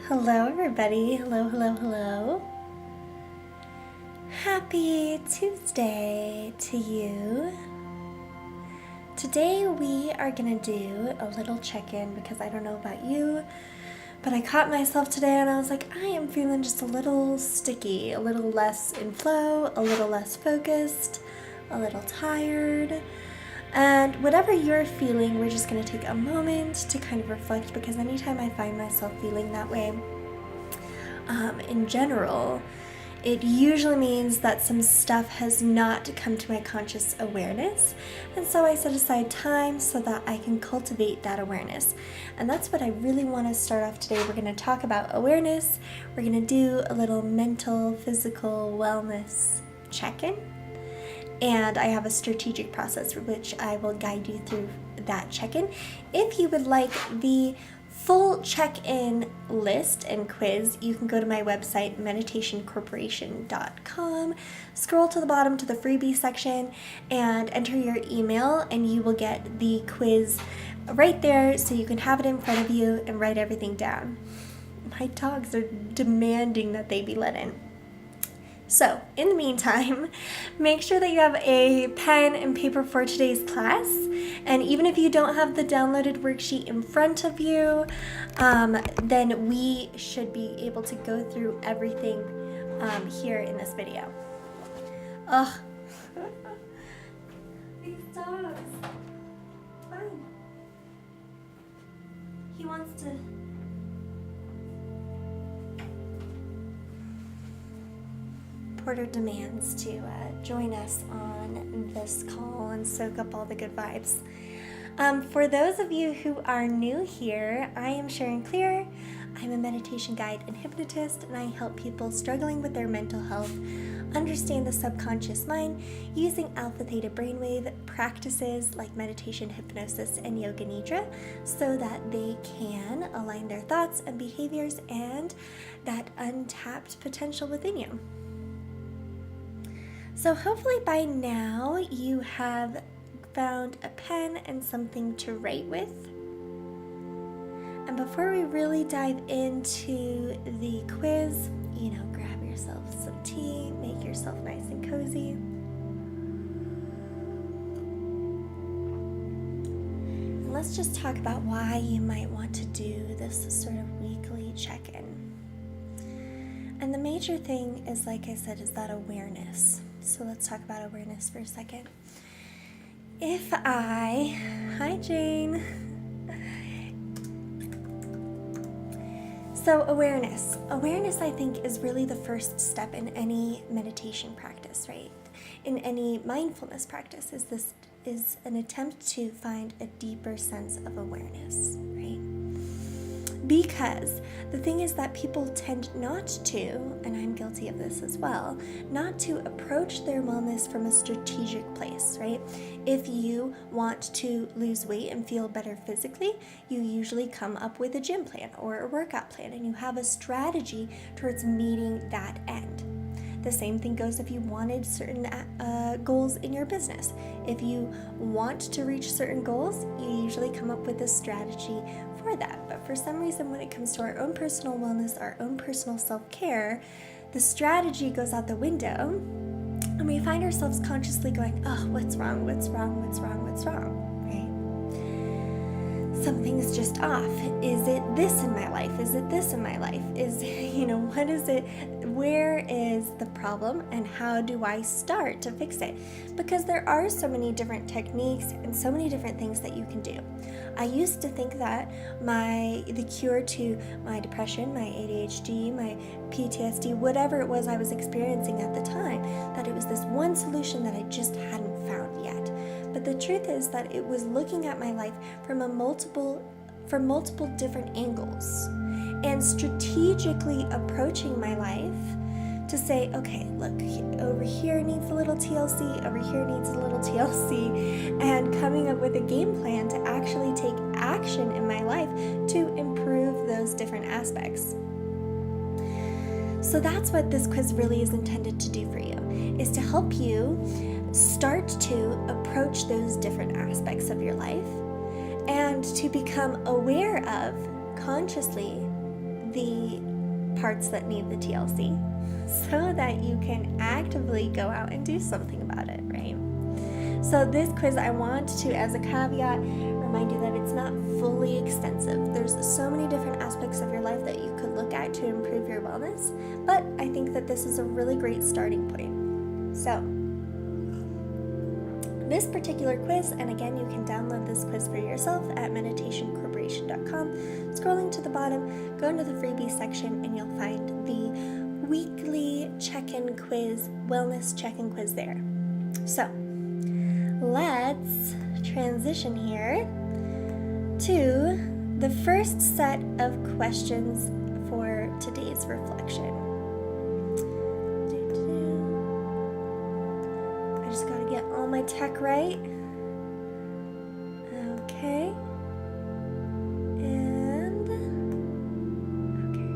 Hello everybody, hello. Happy Tuesday to you. Today we are gonna do a little check-in because I don't know about you, but I caught myself today and I was like, I am feeling just a little sticky, a little less in flow, a little less focused, a little tired. And whatever you're feeling, we're just going to take a moment to kind of reflect, because anytime I find myself feeling that way, in general, it usually means that some stuff has not come to my conscious awareness. And so I set aside time so that I can cultivate that awareness. And that's what I really want to start off today. We're going to talk about awareness. We're going to do a little mental, physical wellness check-in. And I have a strategic process for which I will guide you through that check-in. If you would like the full check-in list and quiz, you can go to my website, meditationcorporation.com, scroll to the bottom to the freebie section, and enter your email, and you will get the quiz right there so you can have it in front of you and write everything down. My dogs are demanding that they be let in. So, in the meantime, make sure that you have a pen and paper for today's class. And even if you don't have the downloaded worksheet in front of you, then we should be able to go through everything here in this video. Ugh. These dogs. Fine. He wants to... Porter demands to join us on this call and soak up all the good vibes. For those of you who are new here, I am Sharon Clear. I'm a meditation guide and hypnotist, and I help people struggling with their mental health understand the subconscious mind using alpha theta brainwave practices like meditation, hypnosis, and yoga nidra, so that they can align their thoughts and behaviors and that untapped potential within you. So hopefully by now you have found a pen and something to write with. And before we really dive into the quiz, grab yourself some tea, make yourself nice and cozy. And let's just talk about why you might want to do this sort of weekly check-in. And the major thing is, like I said, is that awareness. So let's talk about awareness for a second. Hi Jane. So awareness I think is really the first step in any meditation practice, right? In any mindfulness practice is an attempt to find a deeper sense of awareness, right? Because the thing is that people tend not to, and I'm guilty of this as well, not to approach their wellness from a strategic place, right? If you want to lose weight and feel better physically, you usually come up with a gym plan or a workout plan, and you have a strategy towards meeting that end. The same thing goes if you wanted certain goals in your business. If you want to reach certain goals, you usually come up with a strategy for that. But for some reason, when it comes to our own personal wellness, our own personal self-care, the strategy goes out the window, and we find ourselves consciously going, oh, what's wrong, right? Something's just off. Is it this in my life? Is it this in my life? What is it? where is the problem and how do I start to fix it? Because there are so many different techniques and so many different things that you can do. I used to think that the cure to my depression, my ADHD, my PTSD, whatever it was I was experiencing at the time, that it was this one solution that I just hadn't found yet. But the truth is that it was looking at my life from multiple different angles and strategically approaching my life to say, okay, look, over here needs a little TLC, over here needs a little TLC, and coming up with a game plan to actually take action in my life to improve those different aspects. So that's what this quiz really is intended to do for you, is to help you start to approach those different aspects of your life and to become aware of consciously the parts that need the TLC so that you can actively go out and do something about it, right? So this quiz, I want to, as a caveat, remind you that it's not fully extensive. There's so many different aspects of your life that you could look at to improve your wellness, but I think that this is a really great starting point. So this particular quiz, and again, you can download this quiz for yourself at meditationcorporation.com. Scrolling to the bottom, go into the freebie section, and you'll find the weekly check-in quiz, wellness check-in quiz there. So let's transition here to the first set of questions for today's reflection. I just gotta get all my tech right. Okay. And okay.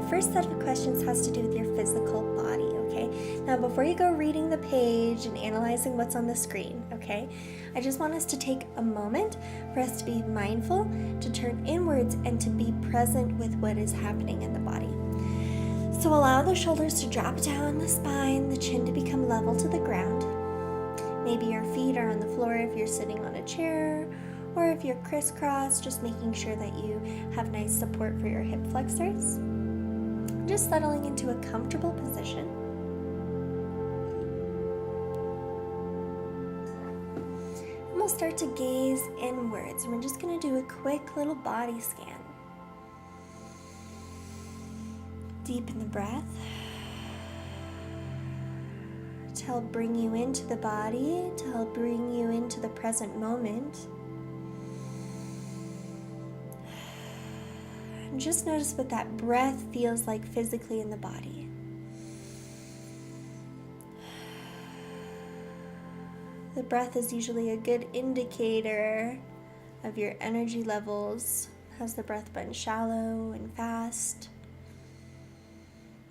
The first set of questions has to do with your physical body, okay? Now, before you go reading the page and analyzing what's on the screen, okay, I just want us to take a moment for us to be mindful, to turn inwards, and to be present with what is happening in the body. So allow the shoulders to drop down the spine, the chin to become level to the ground. Maybe your feet are on the floor if you're sitting on a chair, or if you're crisscross, just making sure that you have nice support for your hip flexors. Just settling into a comfortable position. And we'll start to gaze inwards, and we're just going to do a quick little body scan. Deepen the breath to help bring you into the body, to help bring you into the present moment. And just notice what that breath feels like physically in the body. The breath is usually a good indicator of your energy levels. Has the breath been shallow and fast?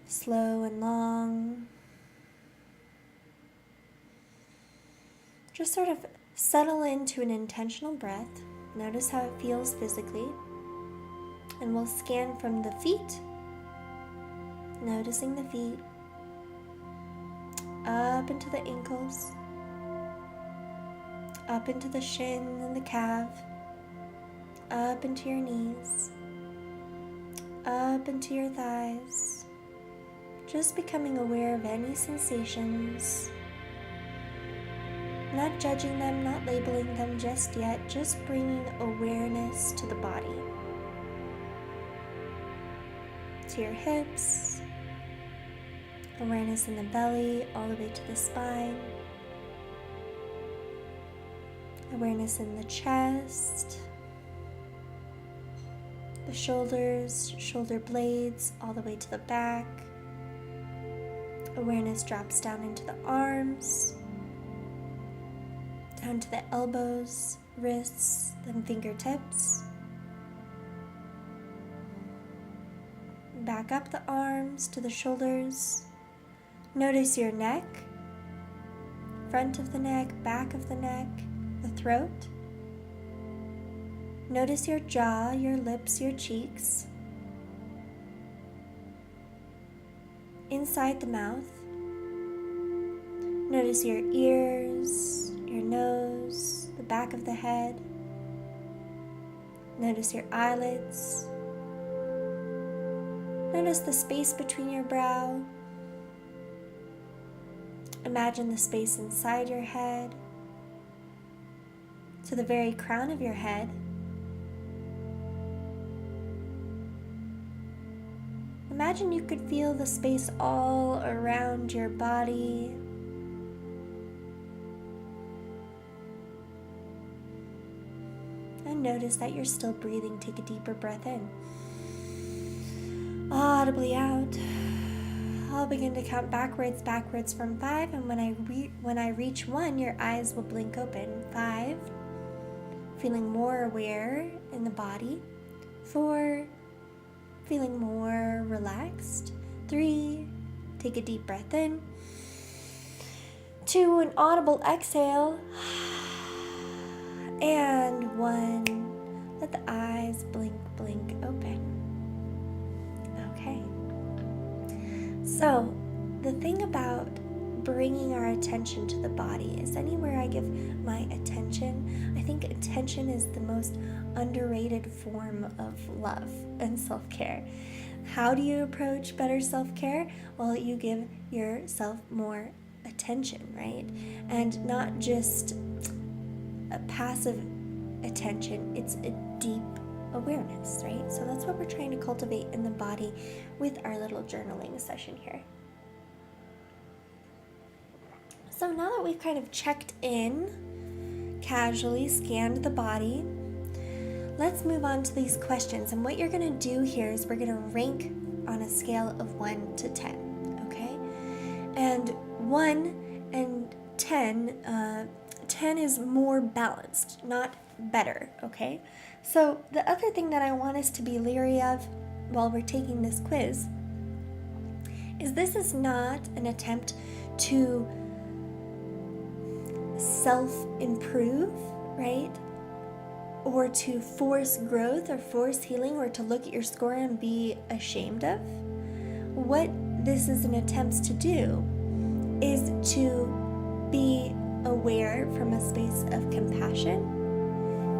Slow and long? Just sort of settle into an intentional breath. Notice how it feels physically. And we'll scan from the feet, noticing the feet, up into the ankles, up into the shin and the calf, up into your knees, up into your thighs. Just becoming aware of any sensations, not judging them, not labeling them just yet, just bringing awareness to the body. To your hips, awareness in the belly, all the way to the spine, awareness in the chest, the shoulders, shoulder blades, all the way to the back. Awareness drops down into the arms, down to the elbows, wrists, then fingertips. Back up the arms to the shoulders. Notice your neck, front of the neck, back of the neck, the throat. Notice your jaw, your lips, your cheeks. Inside the mouth. Notice your ears, your nose, the back of the head. Notice your eyelids, Notice the space between your brow. Imagine the space inside your head to the very crown of your head. Imagine you could feel the space all around your body. And notice that you're still breathing. Take a deeper breath in. Audibly out. I'll begin to count backwards from 5, and when I reach 1, your eyes will blink open. 5, feeling more aware in the body. 4, feeling more relaxed. 3, take a deep breath in. 2, an audible exhale. And 1, let the eyes blink open. Okay. So, the thing about bringing our attention to the body is anywhere I give my attention, I think attention is the most underrated form of love and self-care. How do you approach better self-care? Well, you give yourself more attention, right? And not just a passive attention, it's a deep awareness, right? So that's what we're trying to cultivate in the body with our little journaling session here. So now that we've kind of checked in, casually scanned the body, let's move on to these questions. And what you're going to do here is we're going to rank on a scale of 1 to 10, okay? And 1 and 10, 10 is more balanced, not better, okay? So the other thing that I want us to be leery of while we're taking this quiz is this is not an attempt to self-improve, right? Or to force growth or force healing or to look at your score and be ashamed of. What this is an attempt to do is to be aware from a space of compassion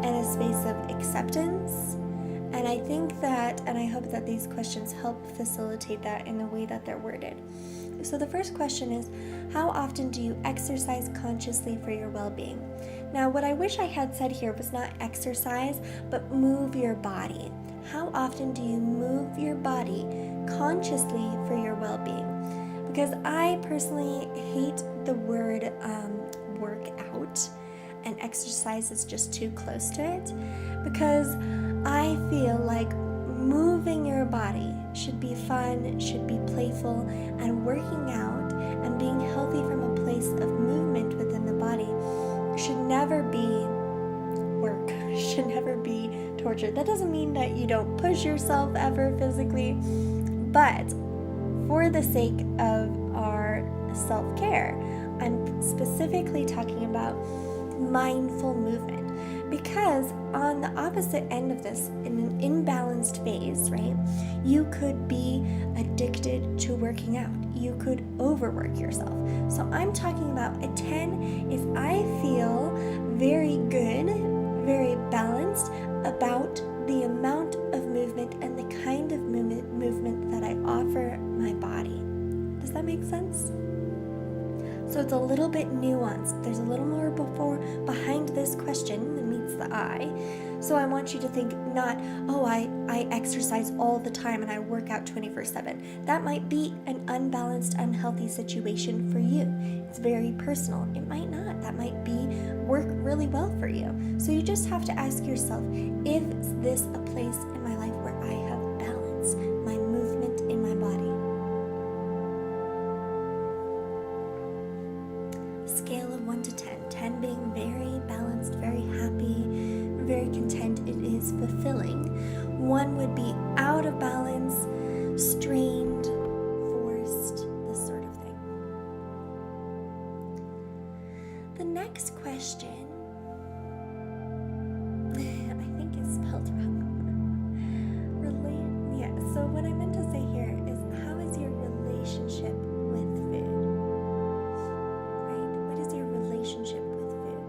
and a space of acceptance. And I think that, and I hope that these questions help facilitate that in the way that they're worded. So the first question is, how often do you exercise consciously for your well-being? Now, what I wish I had said here was not exercise, but move your body. How often do you move your body consciously for your well-being? Because I personally hate the word workout, and exercise is just too close to it, because I feel like moving your body should be fun, should be playful, and working out and being healthy from a place of movement within the body should never be work, should never be torture. That doesn't mean that you don't push yourself ever physically, but for the sake of our self-care, I'm specifically talking about mindful movement. Because on the opposite end of this, in an imbalanced phase, right, you could be addicted to working out. You could overwork yourself. So I'm talking about a 10 is I feel very good, very balanced about the amount of movement and the kind of movement that I offer my body. Does that make sense? So it's a little bit nuanced. There's a little more behind this question than meets the eye. So I want you to think not, oh, I exercise all the time and I work out 24/7. That might be an unbalanced, unhealthy situation for you. It's very personal. It might not. That might work really well for you. So you just have to ask yourself, is this a place in my life where I have balance, my movement in my body? Scale of 1 to 10. 10 being very balanced, very happy, very content. It is fulfilling. 1 would be out of balance, strained, forced, this sort of thing. The next question, I think is spelled wrong. So what I meant to say here is, how is your relationship with food? Relationship with food.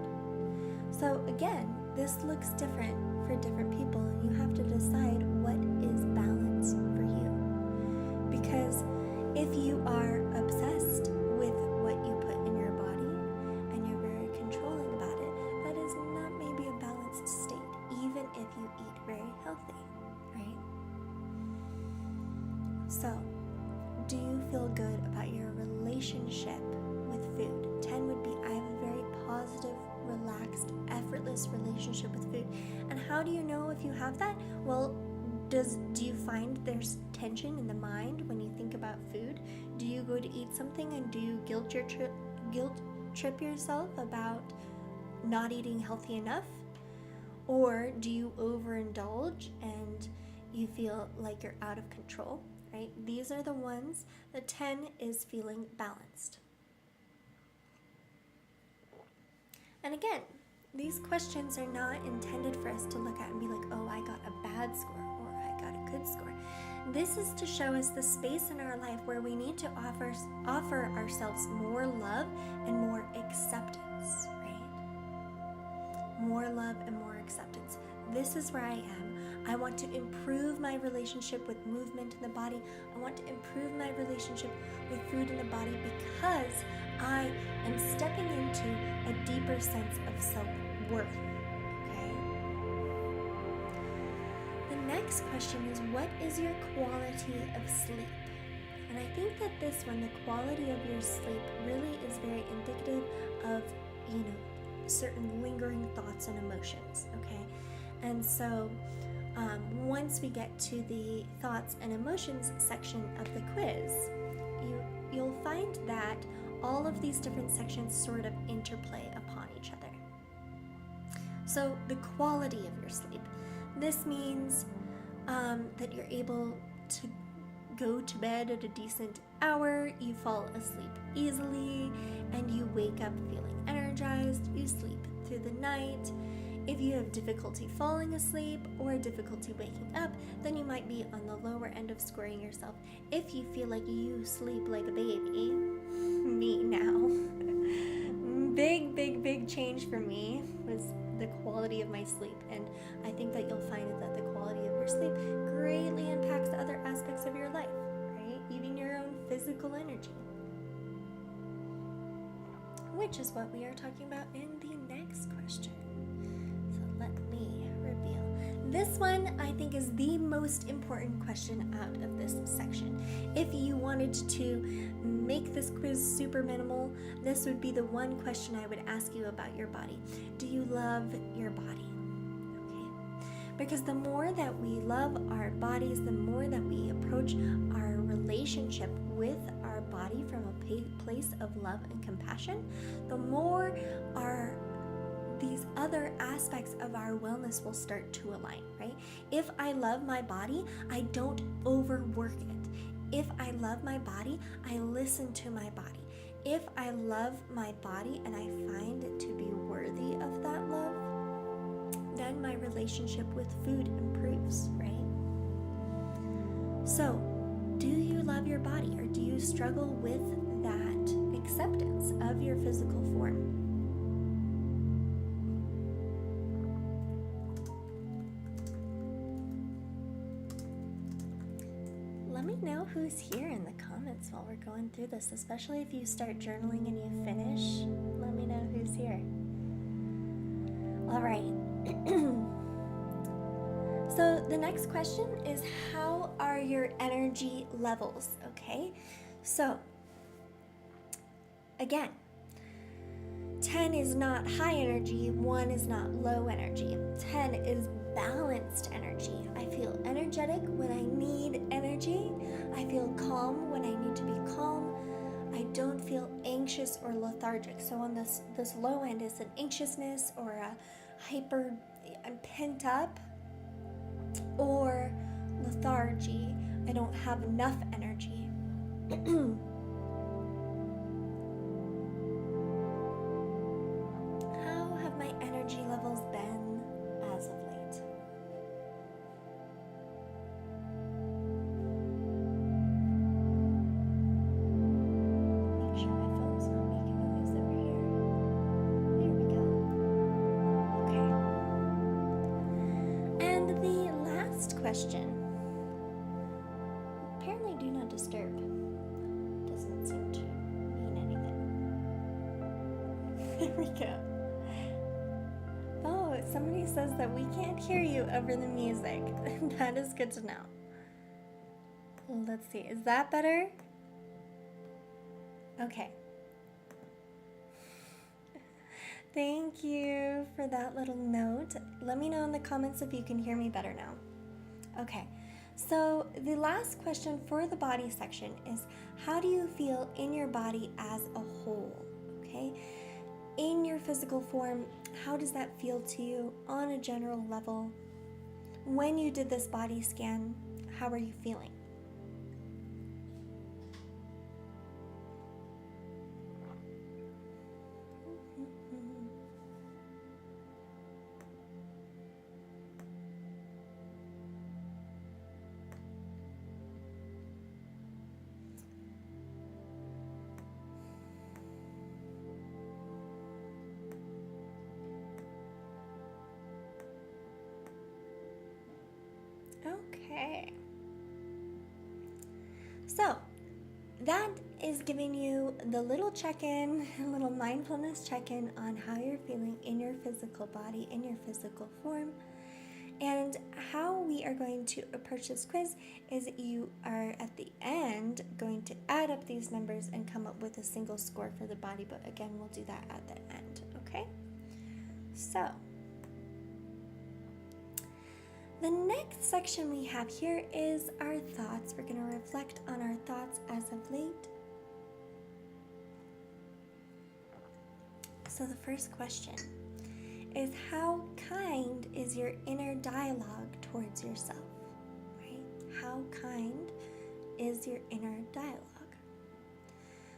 So again, this looks different for different people, and you have to decide what is balance for you. So, do you feel good about your relationship with food? 10 would be, I have a very positive, relaxed, effortless relationship with food. And how do you know if you have that? Well, do you find there's tension in the mind when you think about food? Do you go to eat something and do you guilt trip yourself about not eating healthy enough? Or do you overindulge and you feel like you're out of control, right? These are the ones. The 10 is feeling balanced. And again, these questions are not intended for us to look at and be like, oh, I got a bad score or I got a good score. This is to show us the space in our life where we need to offer ourselves more love and more acceptance, right? More love and more acceptance. This is where I am. I want to improve my relationship with movement in the body. I want to improve my relationship with food in the body because I am stepping into a deeper sense of self-worth. Okay? The next question is, what is your quality of sleep? And I think that this one, the quality of your sleep, really is very indicative of, certain lingering thoughts and emotions, okay? And so once we get to the thoughts and emotions section of the quiz, you'll find that all of these different sections sort of interplay upon each other. So the quality of your sleep. This means that you're able to go to bed at a decent hour, you fall asleep easily, and you wake up feeling energized, you sleep through the night. If you have difficulty falling asleep or difficulty waking up, then you might be on the lower end of scoring yourself. If you feel like you sleep like a baby, me now, big change for me was the quality of my sleep. And I think that you'll find that the quality of your sleep greatly impacts other aspects of your life, right? Even your own physical energy. Which is what we are talking about in the next question. Let me reveal. This one, I think, is the most important question out of this section. If you wanted to make this quiz super minimal, this would be the one question I would ask you about your body. Do you love your body? Okay. Because the more that we love our bodies, the more that we approach our relationship with our body from a place of love and compassion, the more these other aspects of our wellness will start to align, right? If I love my body, I don't overwork it. If I love my body, I listen to my body. If I love my body and I find it to be worthy of that love, then my relationship with food improves, right? So, do you love your body, or do you struggle with that acceptance of your physical form? Let me know who's here in the comments while we're going through this, especially if you start journaling and you finish. Let me know who's here. All right. So the next question is, how are your energy levels? Okay. So again, 10 is not high energy, 1 is not low energy. 10 is balanced energy. I feel energetic when I need energy. I feel calm when I need to be calm. I don't feel anxious or lethargic. So on this low end is an anxiousness or a I'm pent up, or lethargy. I don't have enough energy. How have my energy levels been as of late? Make sure my phone's not making noise over here. There we go. Okay. And the last question. Apparently do not disturb. Doesn't seem to mean anything. There we go. Oh, somebody says that we can't hear you over the music. That is good to know. Let's see, is that better? Okay. Thank you for that little note. Let me know in the comments if you can hear me better now. Okay, so the last question for the body section is, how do you feel in your body as a whole? Okay, in your physical form, how does that feel to you on a general level? When you did this body scan, how are you feeling? Okay. So, that is giving you the little check-in, little mindfulness check-in on how you're feeling in your physical body, in your physical form. And how we are going to approach this quiz is you are at the end going to add up these numbers and come up with a single score for the body, but again, we'll do that at the end, okay? So, the next section we have here is our thoughts. We're going to reflect on our thoughts as of late. So the first question is, how kind is your inner dialogue towards yourself? Right? How kind is your inner dialogue?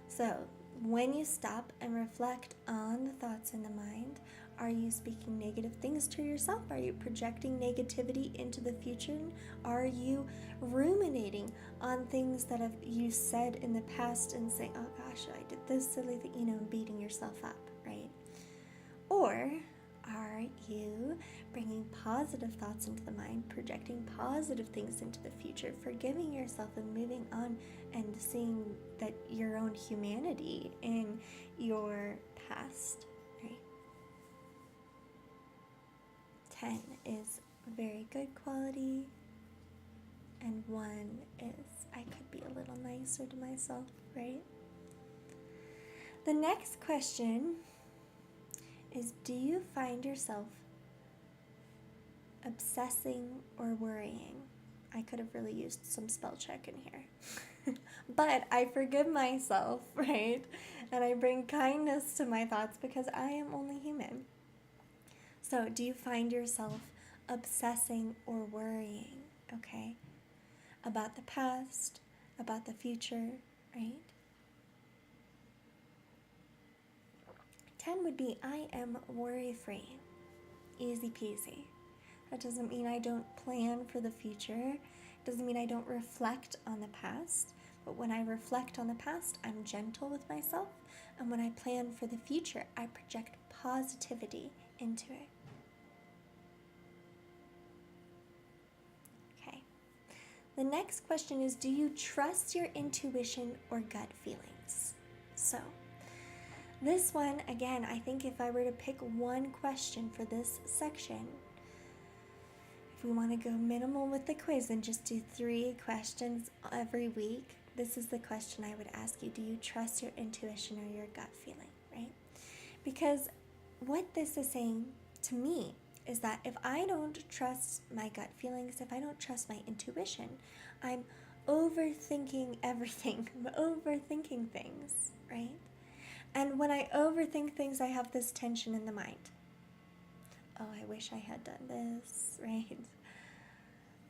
So when you stop and reflect on the thoughts in the mind, are you speaking negative things to yourself? Are you projecting negativity into the future? Are you ruminating on things that you said in the past and saying, oh gosh, I did this silly thing, beating yourself up, right? Or are you bringing positive thoughts into the mind, projecting positive things into the future, forgiving yourself and moving on and seeing that your own humanity in your past, right? 10 is very good quality, and 1 is I could be a little nicer to myself, right? The next question is, do you find yourself obsessing or worrying? I could have really used some spell check in here. But I forgive myself, right? And I bring kindness to my thoughts because I am only human. So do you find yourself obsessing or worrying, okay? About the past, about the future, right? 10 would be, I am worry-free, easy peasy. That doesn't mean I don't plan for the future. Doesn't mean I don't reflect on the past. But when I reflect on the past, I'm gentle with myself. And when I plan for the future, I project positivity into it. Okay. The next question is, do you trust your intuition or gut feelings? So, this one, again, I think if I were to pick one question for this section, if we want to go minimal with the quiz and just do 3 questions every week, this is the question I would ask you. Do you trust your intuition or your gut feeling, right? Because what this is saying to me is that if I don't trust my gut feelings, if I don't trust my intuition, I'm overthinking everything. I'm overthinking things, right? And when I overthink things, I have this tension in the mind. Oh, I wish I had done this, right?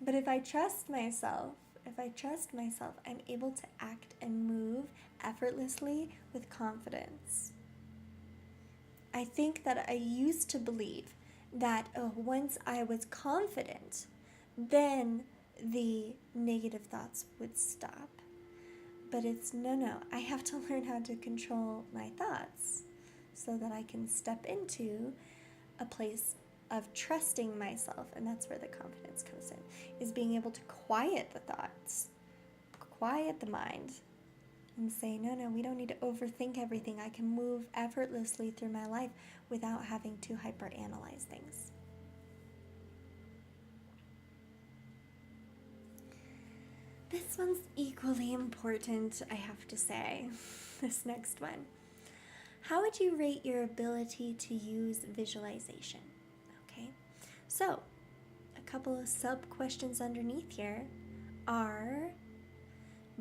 But if I trust myself, I'm able to act and move effortlessly with confidence. I think that I used to believe that once I was confident, then the negative thoughts would stop. But it's no, I have to learn how to control my thoughts so that I can step into a place of trusting myself, and that's where the confidence comes in, is being able to quiet the thoughts, quiet the mind, and say, no, we don't need to overthink everything. I can move effortlessly through my life without having to hyperanalyze things. This one's equally important, I have to say. This next one. How would you rate your ability to use visualization? Okay, so a couple of sub questions underneath here are: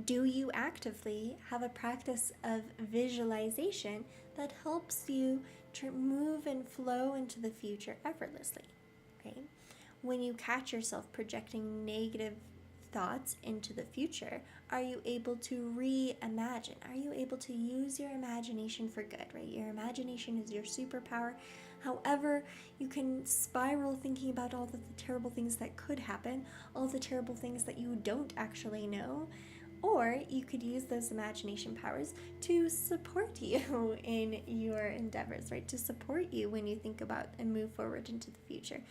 do you actively have a practice of visualization that helps you to move and flow into the future effortlessly? Right? When you catch yourself projecting negative thoughts into the future, are you able to reimagine? Are you able to use your imagination for good, right? Your imagination is your superpower. However, you can spiral thinking about all the terrible things that could happen, all the terrible things that you don't actually know, or you could use those imagination powers to support you in your endeavors, right? To support you when you think about and move forward into the future,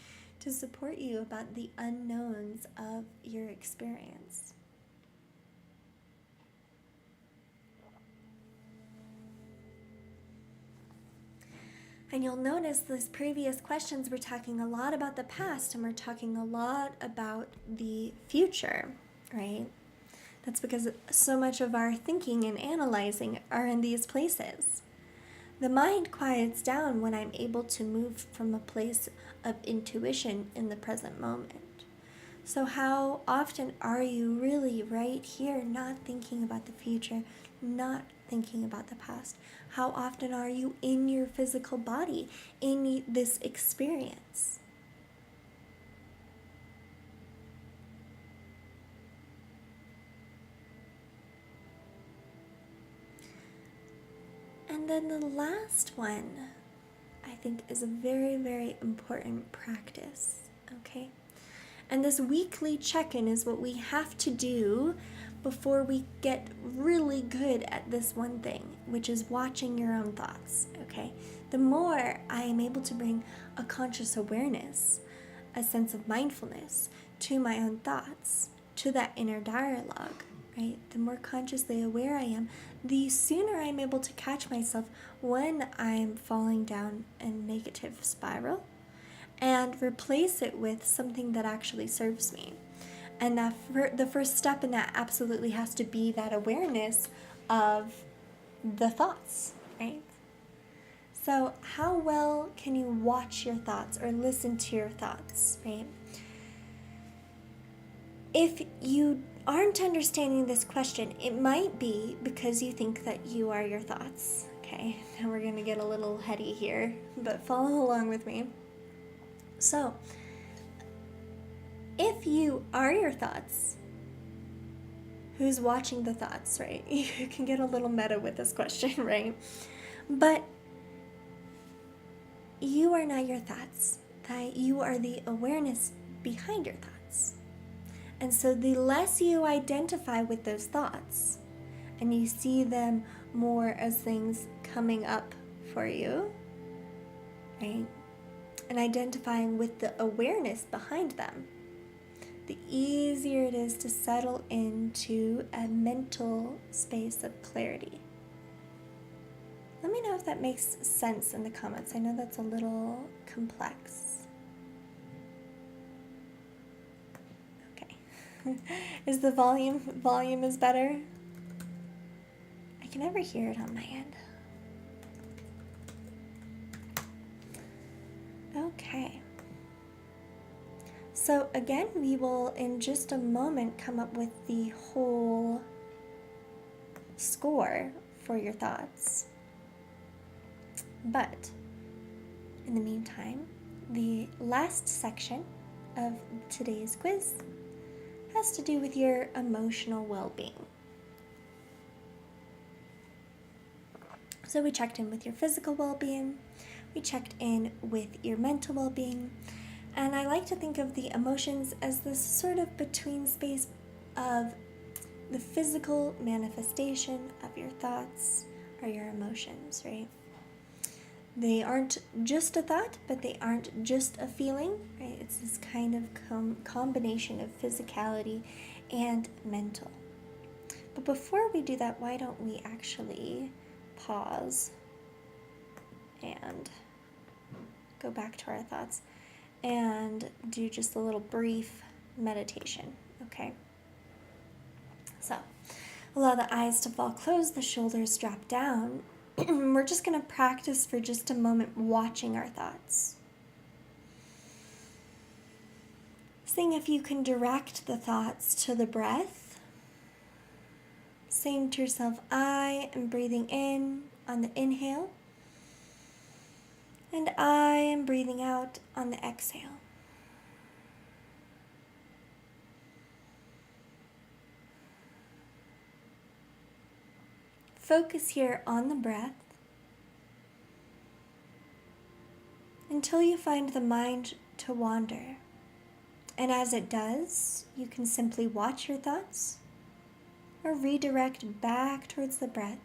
to support you about the unknowns of your experience. And you'll notice these previous questions, we're talking a lot about the past and we're talking a lot about the future, right? That's because so much of our thinking and analyzing are in these places. The mind quiets down when I'm able to move from a place of intuition in the present moment. So how often are you really right here, not thinking about the future, not thinking about the past? How often are you in your physical body, in this experience? And then the last one, I think, is a very, very important practice, okay? And this weekly check-in is what we have to do before we get really good at this one thing, which is watching your own thoughts, okay? The more I am able to bring a conscious awareness, a sense of mindfulness to my own thoughts, to that inner dialogue, right? The more consciously aware I am, the sooner I'm able to catch myself when I'm falling down a negative spiral and replace it with something that actually serves me. And the first step in that absolutely has to be that awareness of the thoughts, right? So how well can you watch your thoughts or listen to your thoughts, right? If you aren't understanding this question, it might be because you think that you are your thoughts. Okay, now we're going to get a little heady here, but follow along with me. So, if you are your thoughts, who's watching the thoughts, right? You can get a little meta with this question, right? But you are not your thoughts. That you are the awareness behind your thoughts. And so the less you identify with those thoughts and you see them more as things coming up for you, right? And identifying with the awareness behind them, the easier it is to settle into a mental space of clarity. Let me know if that makes sense in the comments. I know that's a little complex. Okay. Is the volume is better? I can never hear it on my end. Okay. So again, we will in just a moment come up with the whole score for your thoughts. But in the meantime, the last section of today's quiz has to do with your emotional well-being. So we checked in with your physical well-being, we checked in with your mental well-being, and I like to think of the emotions as this sort of between space of the physical manifestation of your thoughts or your emotions, right? They aren't just a thought, but they aren't just a feeling, right? It's this kind of combination of physicality and mental. But before we do that, why don't we actually pause and go back to our thoughts and do just a little brief meditation, okay? So allow the eyes to fall closed, the shoulders drop down. We're just going to practice for just a moment watching our thoughts. Seeing if you can direct the thoughts to the breath. Saying to yourself, I am breathing in on the inhale, and I am breathing out on the exhale. Focus here on the breath until you find the mind to wander. And as it does, you can simply watch your thoughts or redirect back towards the breath.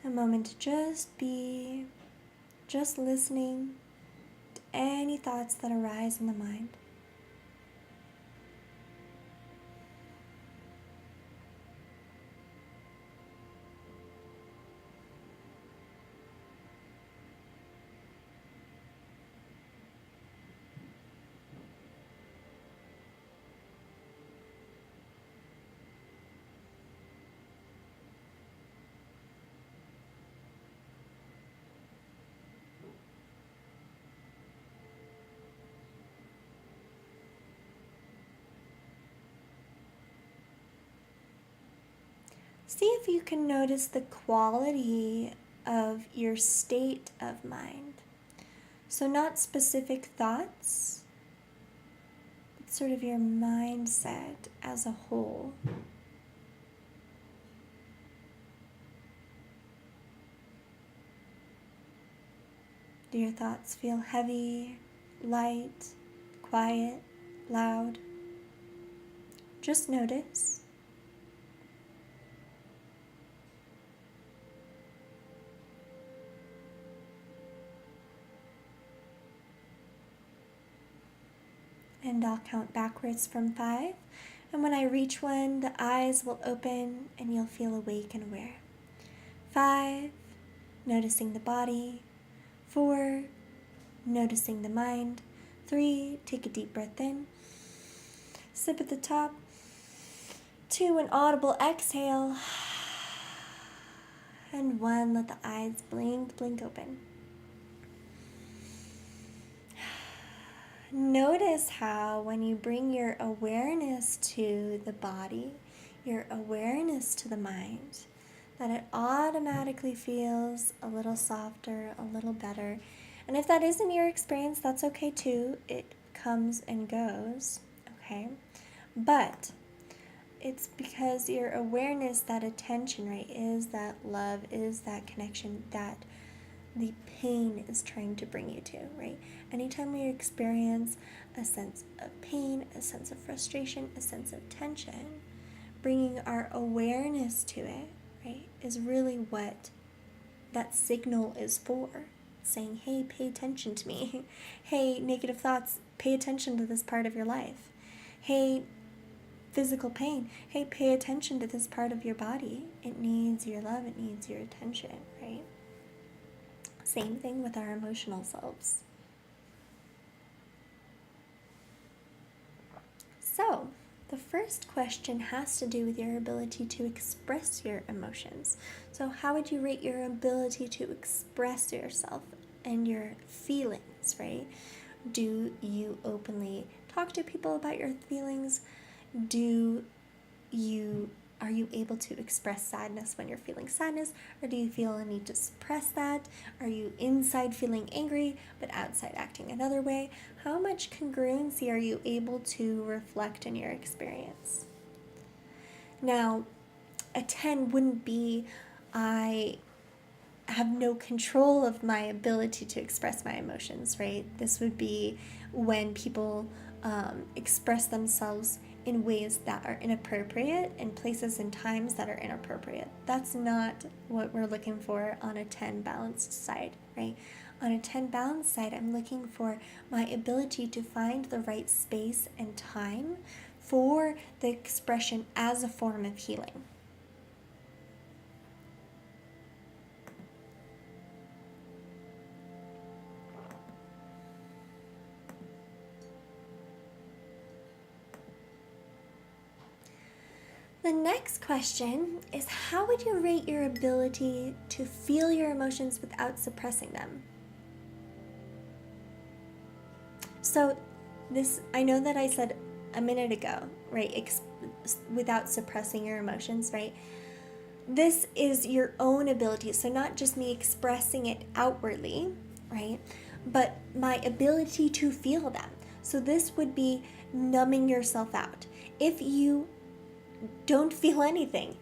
A moment to just be, just listening to any thoughts that arise in the mind. See if you can notice the quality of your state of mind. So not specific thoughts, but sort of your mindset as a whole. Do your thoughts feel heavy, light, quiet, loud? Just notice. And I'll count backwards from 5. And when I reach 1, the eyes will open and you'll feel awake and aware. 5, noticing the body. 4, noticing the mind. 3, take a deep breath in. Sip at the top. 2, an audible exhale. And 1, let the eyes blink open. Notice how when you bring your awareness to the body, your awareness to the mind, that it automatically feels a little softer, a little better. And if that isn't your experience, that's okay too. It comes and goes, okay? But it's because your awareness, that attention, right, is that love, is that connection that the pain is trying to bring you to, right? Anytime we experience a sense of pain, a sense of frustration, a sense of tension, bringing our awareness to it, right, is really what that signal is for. Saying, hey, pay attention to me. Hey, negative thoughts, pay attention to this part of your life. Hey, physical pain, hey, pay attention to this part of your body. It needs your love, it needs your attention, right? Same thing with our emotional selves. So, the first question has to do with your ability to express your emotions. So, how would you rate your ability to express yourself and your feelings, right? Do you openly talk to people about your feelings? Are you able to express sadness when you're feeling sadness, or do you feel a need to suppress that? Are you inside feeling angry, but outside acting another way? How much congruency are you able to reflect in your experience? Now, a 10 wouldn't be, I have no control of my ability to express my emotions, right? This would be when people express themselves in ways that are inappropriate, in places and times that are inappropriate. That's not what we're looking for on a 10 balanced side, right? On a 10 balanced side, I'm looking for my ability to find the right space and time for the expression as a form of healing. The next question is, how would you rate your ability to feel your emotions without suppressing them? So this, I know that I said a minute ago, right, without suppressing your emotions, right? This is your own ability, so not just me expressing it outwardly, right, but my ability to feel them. So this would be numbing yourself out. If you don't feel anything,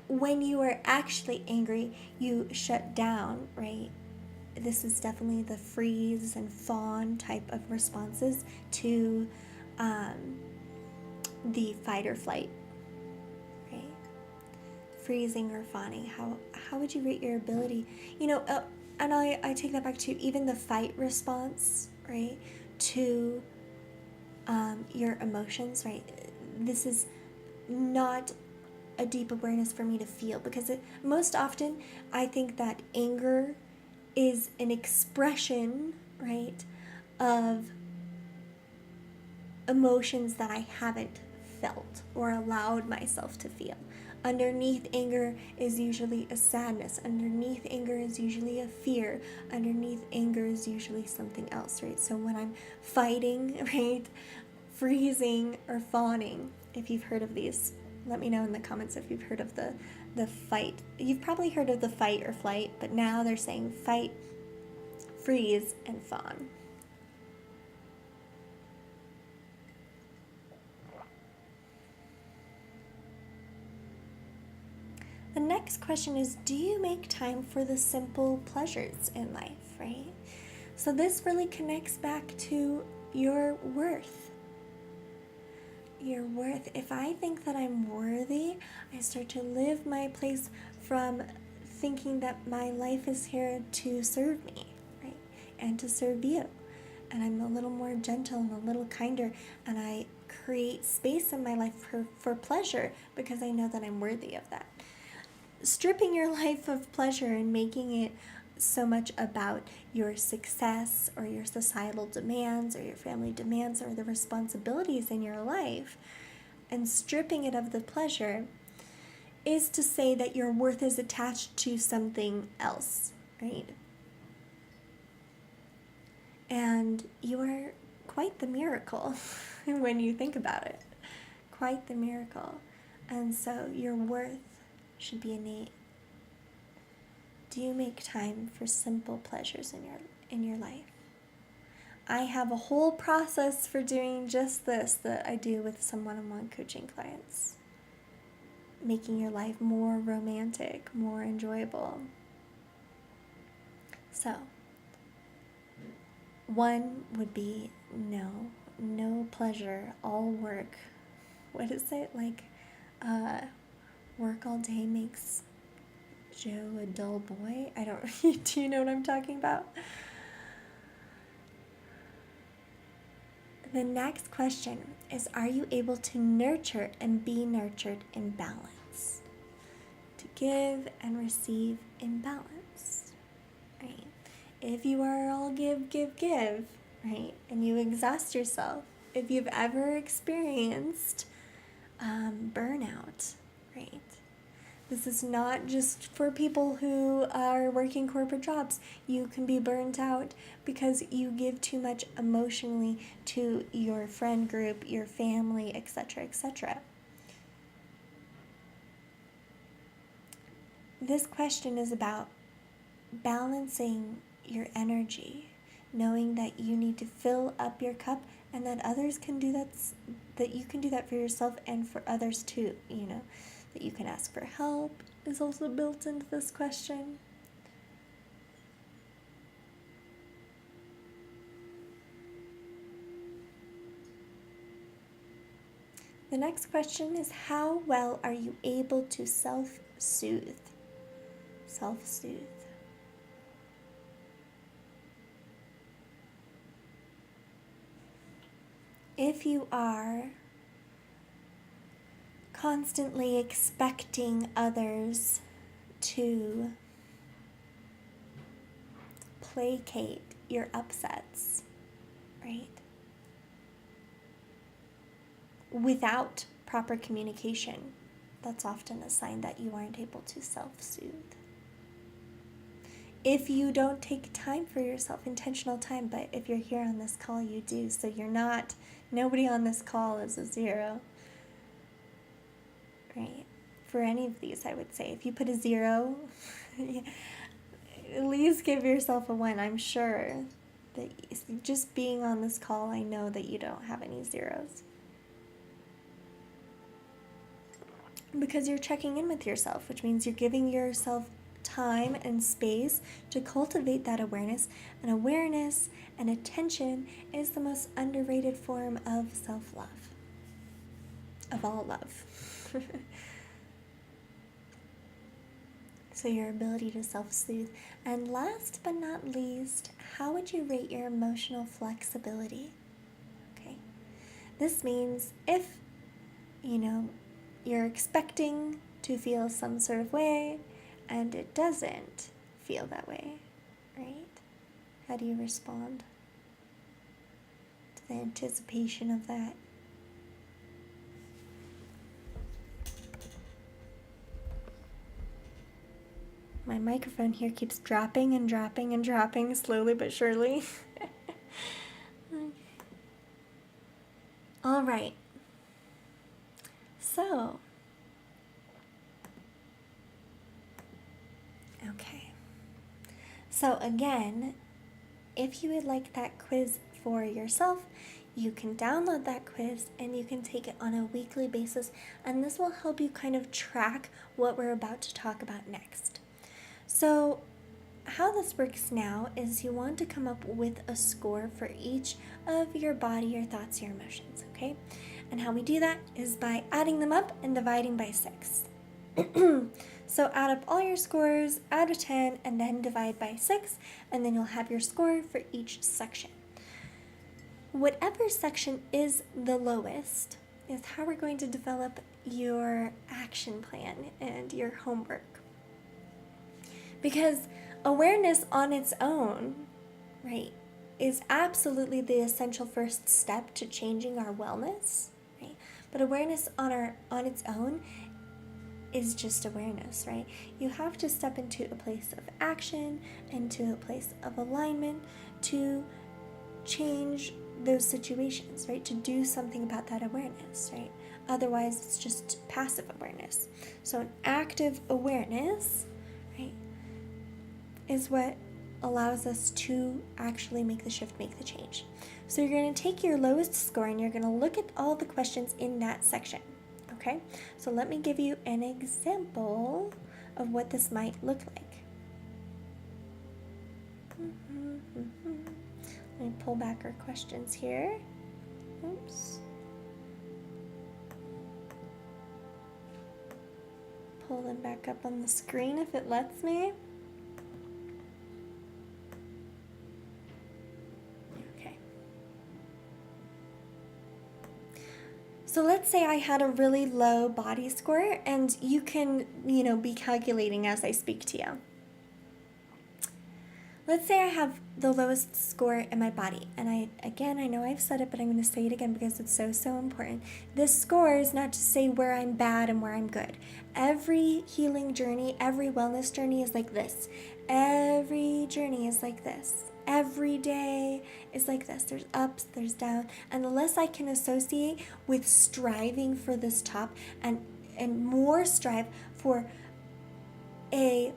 when you are actually angry, you shut down, right? This is definitely the freeze and fawn type of responses to the fight or flight, right? Freezing or fawning. How would you rate your ability? And I take that back to even the fight response, right? To your emotions, right? This is not a deep awareness for me to feel, because most often I think that anger is an expression, right, of emotions that I haven't felt or allowed myself to feel. Underneath anger is usually a sadness. Underneath anger is usually a fear. Underneath anger is usually something else, right? So when I'm fighting, right, freezing or fawning, if you've heard of these, let me know in the comments if you've heard of the fight. You've probably heard of the fight or flight, but now they're saying fight, freeze, and fawn. The next question is, do you make time for the simple pleasures in life, right? So this really connects back to your worth. Your worth. If I think that I'm worthy, I start to live my place from thinking that my life is here to serve me, right? And to serve you. And I'm a little more gentle and a little kinder, and I create space in my life for pleasure because I know that I'm worthy of that. Stripping your life of pleasure and making it so much about your success or your societal demands or your family demands or the responsibilities in your life, and stripping it of the pleasure, is to say that your worth is attached to something else, right? And you are quite the miracle when you think about it. Quite the miracle. And so your worth should be innate. Do you make time for simple pleasures in your life? I have a whole process for doing just this that I do with some one-on-one coaching clients. Making your life more romantic, more enjoyable. So, one would be no pleasure, all work. What is it? Like, work all day makes Joe a dull boy? I don't, do you know what I'm talking about? The next question is, are you able to nurture and be nurtured in balance? To give and receive in balance, right? If you are all give, right, and you exhaust yourself, if you've ever experienced burnout, right? This is not just for people who are working corporate jobs. You can be burnt out because you give too much emotionally to your friend group, your family, etc., etc. This question is about balancing your energy, knowing that you need to fill up your cup and that others can do that you can do that for yourself and for others too, that you can ask for help is also built into this question. The next question is, how well are you able to self-soothe? Self-soothe. If you are constantly expecting others to placate your upsets, right? Without proper communication, that's often a sign that you aren't able to self-soothe. If you don't take time for yourself, intentional time, but if you're here on this call, you do. So nobody on this call is a 0, right? For any of these, I would say, if you put a 0, at least give yourself a 1. I'm sure that just being on this call, I know that you don't have any 0s. Because you're checking in with yourself, which means you're giving yourself time and space to cultivate that awareness. And awareness and attention is the most underrated form of self-love, of all love. So your ability to self-soothe. And last but not least, how would you rate your emotional flexibility? Okay. This means if, you're expecting to feel some sort of way and it doesn't feel that way, right? How do you respond to the anticipation of that? My microphone here keeps dropping and dropping and dropping, slowly but surely. All right. So, okay. So again, if you would like that quiz for yourself, you can download that quiz and you can take it on a weekly basis, and this will help you kind of track what we're about to talk about next. So how this works now is you want to come up with a score for each of your body, your thoughts, your emotions, okay? And how we do that is by adding them up and dividing by 6. So add up all your scores, add a 10, and then divide by 6, and then you'll have your score for each section. Whatever section is the lowest is how we're going to develop your action plan and your homework. Because awareness on its own, right, is absolutely the essential first step to changing our wellness, right? But awareness on its own is just awareness, right? You have to step into a place of action, into a place of alignment to change those situations, right? To do something about that awareness, right? Otherwise, it's just passive awareness. So an active awareness, right, is what allows us to actually make the shift, make the change. So you're going to take your lowest score and you're going to look at all the questions in that section, okay? So let me give you an example of what this might look like. Let me pull back our questions here. Oops. Pull them back up on the screen if it lets me. So let's say I had a really low body score, and you can, be calculating as I speak to you. Let's say I have the lowest score in my body, and I know I've said it, but I'm going to say it again because it's so important. This score is not to say where I'm bad and where I'm good. Every healing journey, every wellness journey is like this. Every journey is like this. Every day is like this. There's ups, there's downs, and the less I can associate with striving for this top and more strive for a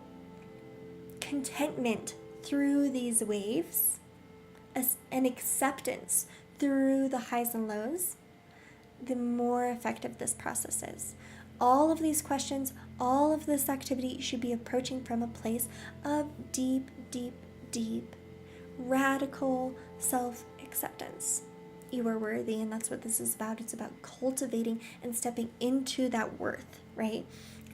contentment through these waves, an acceptance through the highs and lows, the more effective this process is. All of these questions, all of this activity should be approaching from a place of deep, radical self-acceptance. You are worthy, and that's what this is about. It's about cultivating and stepping into that worth, right?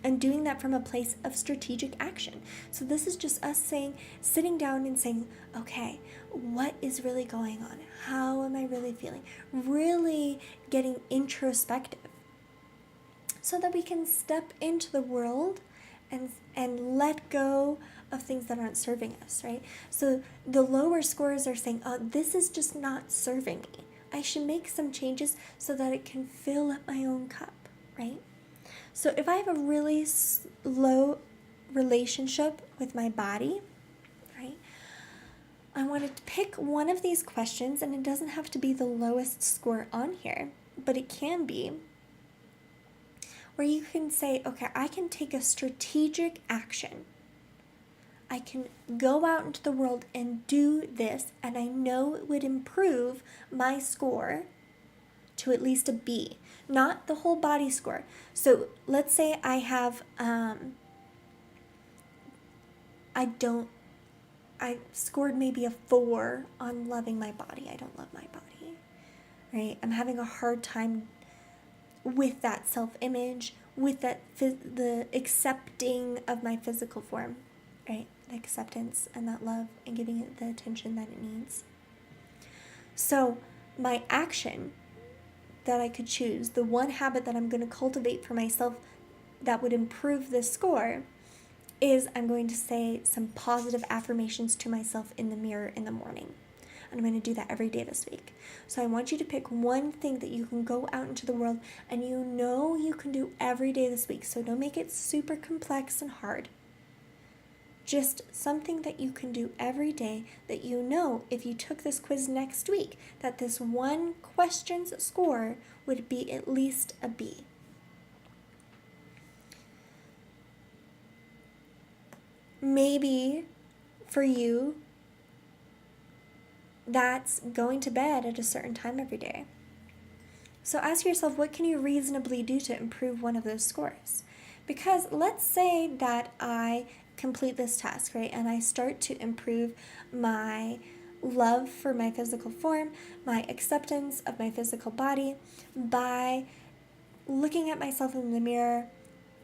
And doing that from a place of strategic action. So this is just us sitting down and saying, okay, what is really going on? How am I really feeling? Really getting introspective so that we can step into the world and let go of things that aren't serving us, right? So the lower scores are saying, oh, this is just not serving me. I should make some changes so that it can fill up my own cup, right? So if I have a really low relationship with my body, right, I want to pick one of these questions, and it doesn't have to be the lowest score on here, but it can be, where you can say, okay, I can take a strategic action. I can go out into the world and do this, and I know it would improve my score to at least a B, not the whole body score. So let's say I have, I scored maybe a 4 on loving my body. I don't love my body, right? I'm having a hard time with that self-image, with that the accepting of my physical form, right? The acceptance and that love and giving it the attention that it needs. So my action that I could choose, the one habit that I'm going to cultivate for myself that would improve this score, is I'm going to say some positive affirmations to myself in the mirror in the morning. And I'm going to do that every day this week. So I want you to pick one thing that you can go out into the world and you know you can do every day this week. So don't make it super complex and hard. Just something that you can do every day that you know if you took this quiz next week, that this one question's score would be at least a B. Maybe for you, that's going to bed at a certain time every day. So ask yourself, what can you reasonably do to improve one of those scores? Because let's say that I complete this task, right, and I start to improve my love for my physical form, my acceptance of my physical body by looking at myself in the mirror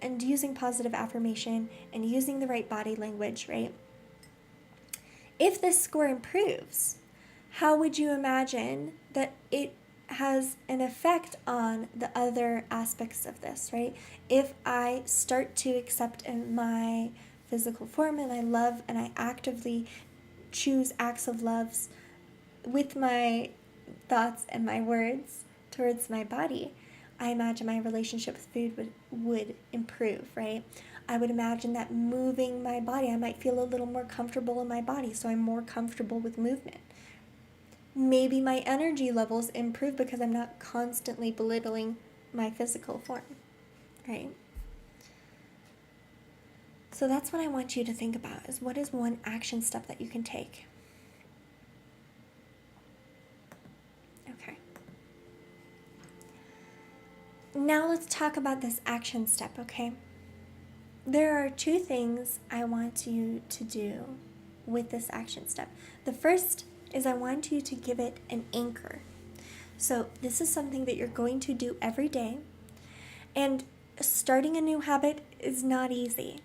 and using positive affirmation and using the right body language, right? If this score improves, how would you imagine that it has an effect on the other aspects of this, right? If I start to accept my physical form and I love and I actively choose acts of love with my thoughts and my words towards my body, I imagine my relationship with food would improve, right? I would imagine that moving my body, I might feel a little more comfortable in my body, so I'm more comfortable with movement. Maybe my energy levels improve because I'm not constantly belittling my physical form, right? So that's what I want you to think about, is what is one action step that you can take? Okay. Now let's talk about this action step, okay? There are 2 things I want you to do with this action step. The first is I want you to give it an anchor. So this is something that you're going to do every day, and starting a new habit is not easy.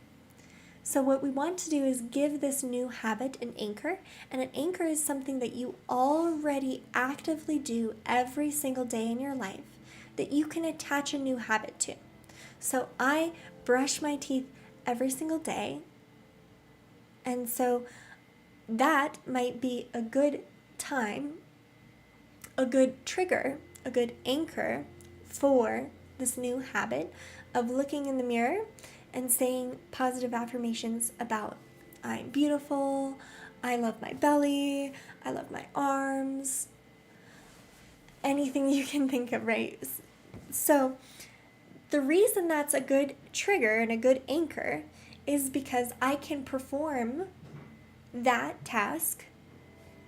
So what we want to do is give this new habit an anchor, and an anchor is something that you already actively do every single day in your life that you can attach a new habit to. So I brush my teeth every single day, and so that might be a good time, a good trigger, a good anchor for this new habit of looking in the mirror and saying positive affirmations about I'm beautiful, I love my belly, I love my arms, anything you can think of, right? So the reason that's a good trigger and a good anchor is because I can perform that task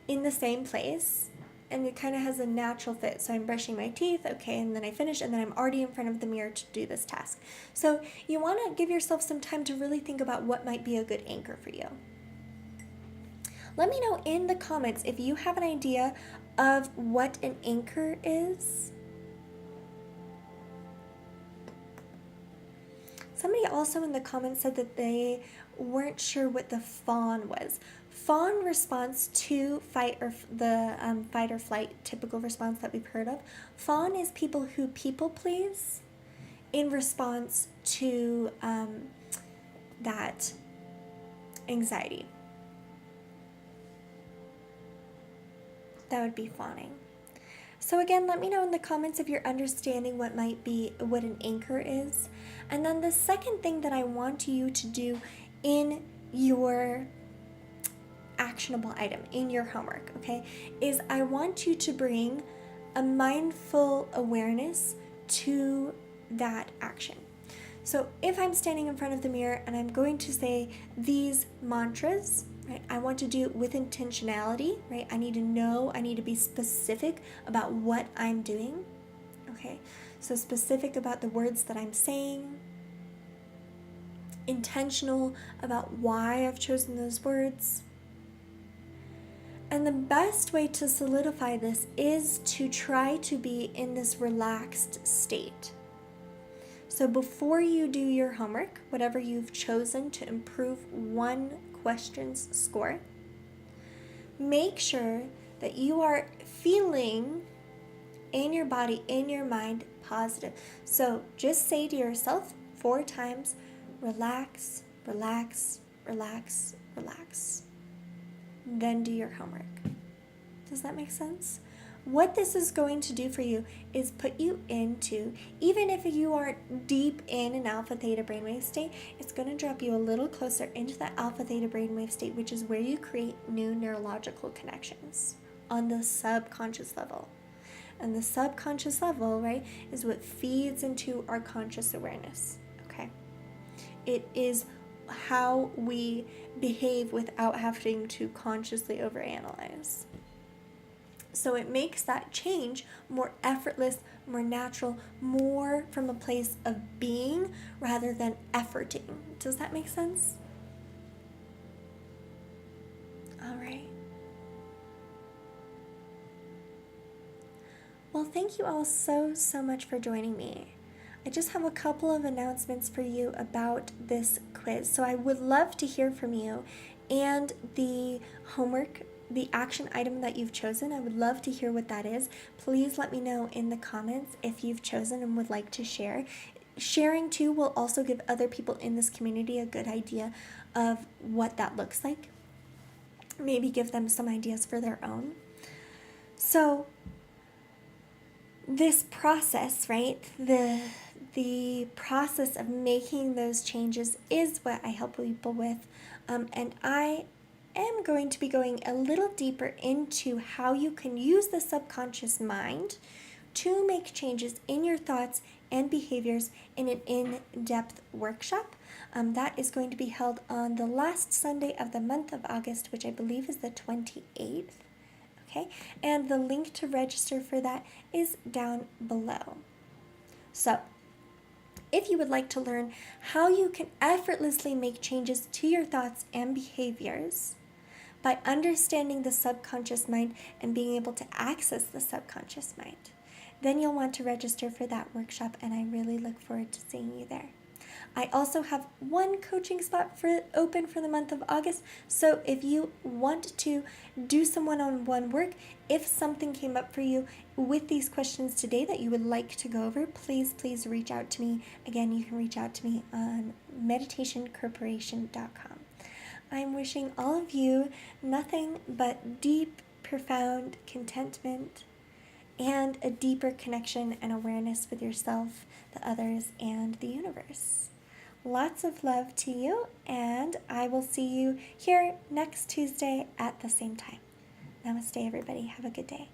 in the same place, and it kind of has a natural fit. So I'm brushing my teeth, okay, and then I finish, and then I'm already in front of the mirror to do this task. So you want to give yourself some time to really think about what might be a good anchor for you. Let me know in the comments if you have an idea of what an anchor is. Somebody also in the comments said that they weren't sure what the fawn was. Fawn response to fight or flight typical response that we've heard of. Fawn is people who people please in response to that anxiety. That would be fawning. So again, let me know in the comments if you're understanding what an anchor is. And then the second thing that I want you to do in your actionable item, in your homework, okay, is I want you to bring a mindful awareness to that action. So if I'm standing in front of the mirror and I'm going to say these mantras, right, I want to do it with intentionality, right? I need to know, I need to be specific about what I'm doing, okay? So specific about the words that I'm saying, intentional about why I've chosen those words. And the best way to solidify this is to try to be in this relaxed state. So before you do your homework, whatever you've chosen to improve one question's score, make sure that you are feeling in your body, in your mind, positive. So just say to yourself 4 times, relax, relax, relax, relax. Then do your homework. Does that make sense? What this is going to do for you is put you into, even if you aren't deep in an alpha theta brainwave state, it's going to drop you a little closer into that alpha theta brainwave state, which is where you create new neurological connections on the subconscious level. And the subconscious level, right, is what feeds into our conscious awareness, okay? It is how we behave without having to consciously overanalyze. So it makes that change more effortless, more natural, more from a place of being rather than efforting. Does that make sense? All right. Well, thank you all so much for joining me. I just have a couple of announcements for you about this quiz. So I would love to hear from you and the homework, the action item that you've chosen. I would love to hear what that is. Please let me know in the comments if you've chosen and would like to share. Sharing too will also give other people in this community a good idea of what that looks like. Maybe give them some ideas for their own. So this process, right, the process of making those changes is what I help people with, and I am going to be going a little deeper into how you can use the subconscious mind to make changes in your thoughts and behaviors in an in-depth workshop. That is going to be held on the last Sunday of the month of August, which I believe is the 28th. Okay, and the link to register for that is down below. So, if you would like to learn how you can effortlessly make changes to your thoughts and behaviors by understanding the subconscious mind and being able to access the subconscious mind, then you'll want to register for that workshop, and I really look forward to seeing you there. I also have one coaching spot open for the month of August, so if you want to do some one-on-one work, if something came up for you with these questions today that you would like to go over, please reach out to me. Again, you can reach out to me on meditationcorporation.com. I'm wishing all of you nothing but deep, profound contentment and a deeper connection and awareness with yourself, the others, and the universe. Lots of love to you, and I will see you here next Tuesday at the same time. Namaste, everybody. Have a good day.